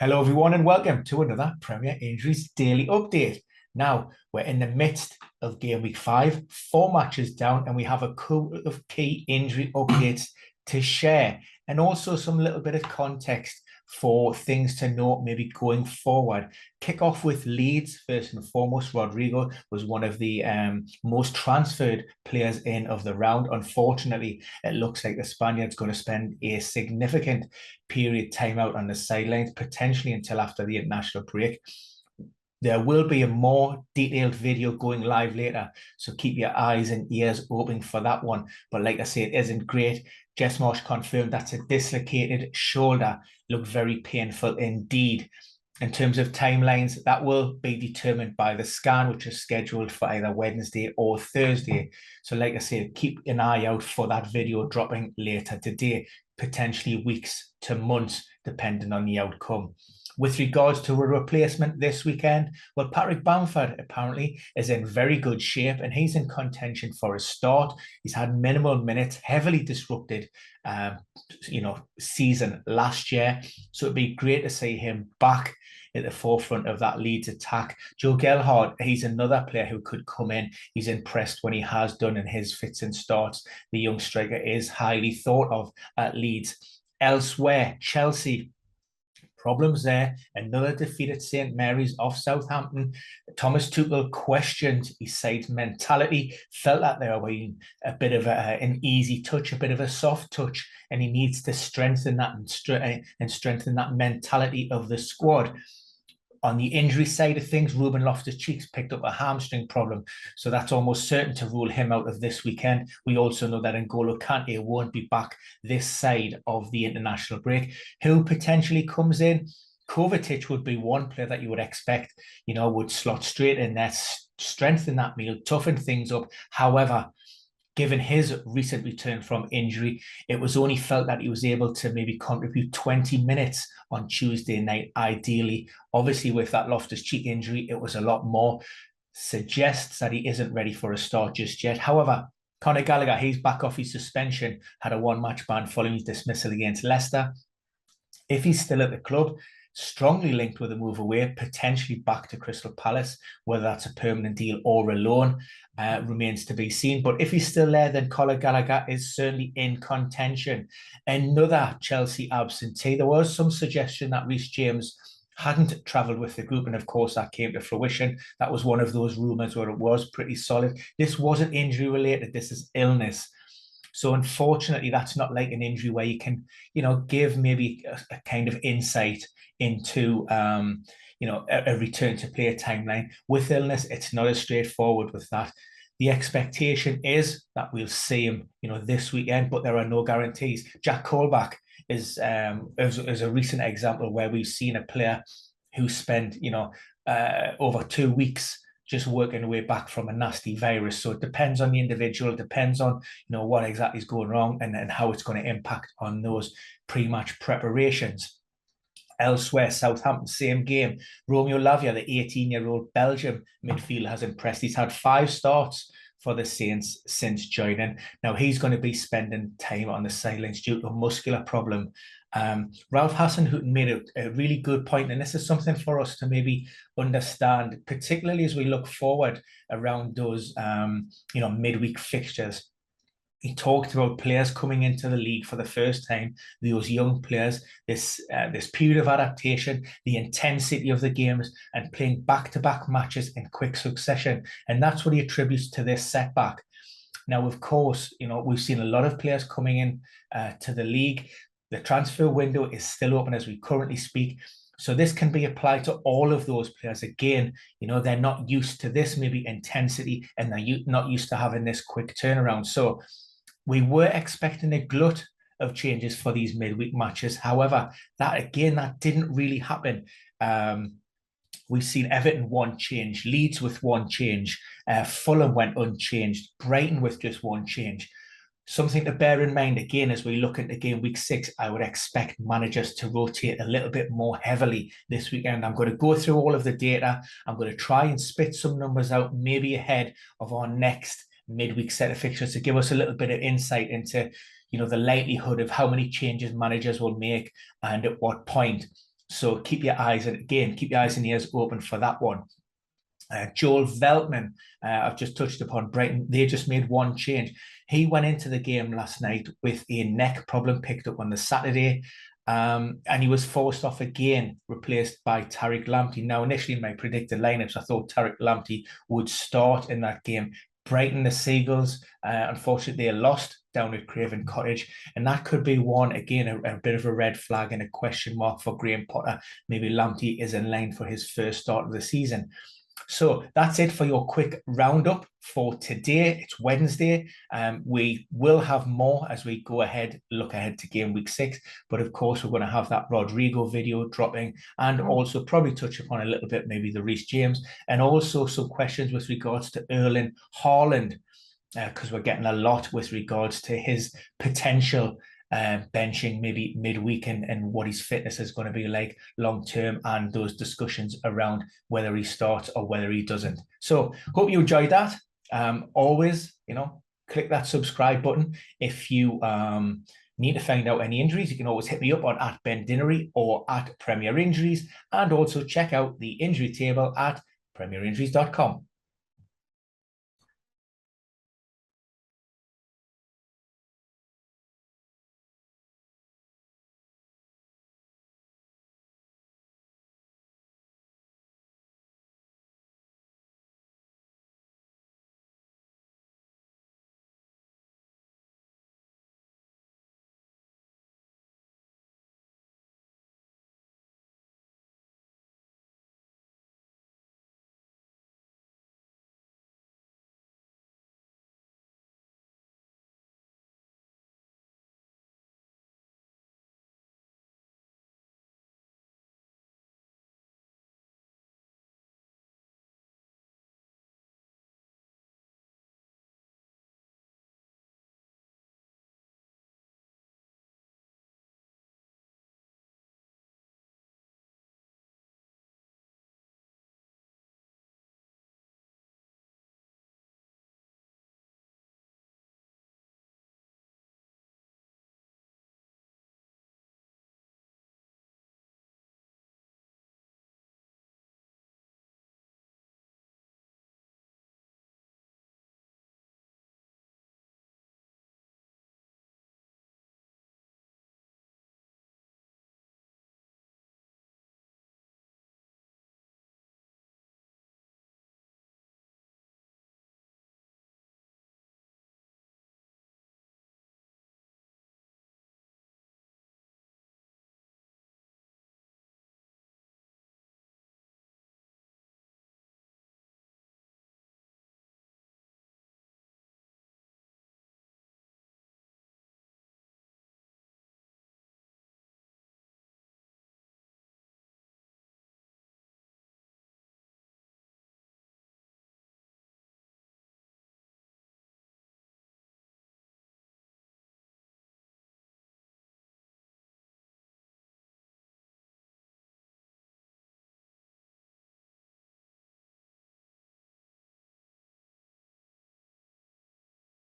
Hello, everyone, and welcome to another Premier Injuries Daily Update. Now, we're in the midst of Game Week 5, 4 matches down, and we have a couple of key injury updates to share, and also some little bit of context for things to note maybe going forward. Kick off with Leeds. First and foremost, Rodrigo was one of the most transferred players in of the round. Unfortunately, it looks like the Spaniard's going to spend a significant period time out on the sidelines, potentially until after the international break. There will be a more detailed video going live later, so keep your eyes and ears open for that one. But like I say, it isn't great. Jess Marsh confirmed that's a dislocated shoulder. Looked very painful indeed. In terms of timelines, that will be determined by the scan, which is scheduled for either Wednesday or Thursday. So like I said, keep an eye out for that video dropping later today, potentially weeks to months, depending on the outcome. With regards to a replacement this weekend, well, Patrick Bamford apparently is in very good shape and he's in contention for a start. He's had minimal minutes, heavily disrupted, season last year. So it'd be great to see him back at the forefront of that Leeds attack. Joe Gelhardt, he's another player who could come in. He's impressed when he has done in his fits and starts. The young striker is highly thought of at Leeds. Elsewhere, Chelsea, problems there. Another defeat at St Mary's off Southampton. Thomas Tuchel questioned his side's mentality, felt that they were being a bit of an easy touch, a bit of a soft touch, and he needs to strengthen that and strengthen that mentality of the squad. On the injury side of things, Ruben Loftus-Cheek picked up a hamstring problem, so that's almost certain to rule him out of this weekend. We also know that N'Golo Kante won't be back this side of the international break. Who potentially comes in? Kovacic would be one player that you would expect, would slot straight in there, strengthen that meal, toughen things up. However, given his recent return from injury, it was only felt that he was able to maybe contribute 20 minutes on Tuesday night, ideally. Obviously, with that Loftus-Cheek injury, it was a lot more. Suggests that he isn't ready for a start just yet. However, Conor Gallagher, he's back off his suspension, had a one-match ban following his dismissal against Leicester. If he's still at the club, strongly linked with a move away, potentially back to Crystal Palace. Whether that's a permanent deal or a loan remains to be seen. But if he's still there, then Conor Gallagher is certainly in contention. Another Chelsea absentee. There was some suggestion that Reece James hadn't travelled with the group, and of course that came to fruition. That was one of those rumours where it was pretty solid. This wasn't injury related. This is illness. So unfortunately, that's not like an injury where you can, give maybe a kind of insight into, a return to play timeline. With illness, it's not as straightforward with that. The expectation is that we'll see him, this weekend, but there are no guarantees. Jack Colback is a recent example where we've seen a player who spent, over 2 weeks just working their way back from a nasty virus. So it depends on the individual, depends on, what exactly is going wrong and how it's going to impact on those pre-match preparations. Elsewhere, Southampton, same game. Romeo Lavia, the 18-year-old Belgium midfielder, has impressed. He's had 5 starts for the Saints since joining. Now, he's going to be spending time on the sidelines due to a muscular problem. Ralph Hasenhüttl made a really good point, and this is something for us to maybe understand, particularly as we look forward around those, midweek fixtures. He talked about players coming into the league for the first time, those young players, this period of adaptation, the intensity of the games, and playing back-to-back matches in quick succession. And that's what he attributes to this setback. Now, of course, we've seen a lot of players coming in to the league. The transfer window is still open as we currently speak. So this can be applied to all of those players. Again, they're not used to this maybe intensity, and they're not used to having this quick turnaround. So we were expecting a glut of changes for these midweek matches. However, that didn't really happen. We've seen Everton 1 change, Leeds with 1 change, Fulham went unchanged, Brighton with just 1 change. Something to bear in mind, again, as we look into game week 6, I would expect managers to rotate a little bit more heavily this weekend. I'm going to go through all of the data. I'm going to try and spit some numbers out, maybe ahead of our next midweek set of fixtures, to give us a little bit of insight into, the likelihood of how many changes managers will make and at what point. So keep your eyes and ears open for that one. Joel Veltman, I've just touched upon Brighton. They just made one change. He went into the game last night with a neck problem, picked up on the Saturday, and he was forced off again, replaced by Tariq Lamptey. Now, initially in my predicted lineups, I thought Tariq Lamptey would start in that game. Brighton, the Seagulls, unfortunately, they lost down at Craven Cottage. And that could be one, again, a bit of a red flag and a question mark for Graham Potter. Maybe Lamptey is in line for his first start of the season. So that's it for your quick roundup for today. It's Wednesday. We will have more as we look ahead to game week 6. But of course, we're going to have that Rodrigo video dropping, and also probably touch upon a little bit maybe the Reece James, and also some questions with regards to Erling Haaland, because we're getting a lot with regards to his potential benching maybe midweek, and what his fitness is going to be like long term, and those discussions around whether he starts or whether he doesn't. So hope you enjoyed that. Always, click that subscribe button. If you need to find out any injuries, you can always hit me up on @BenDinnery or @Premier Injuries, and also check out the injury table at premierinjuries.com.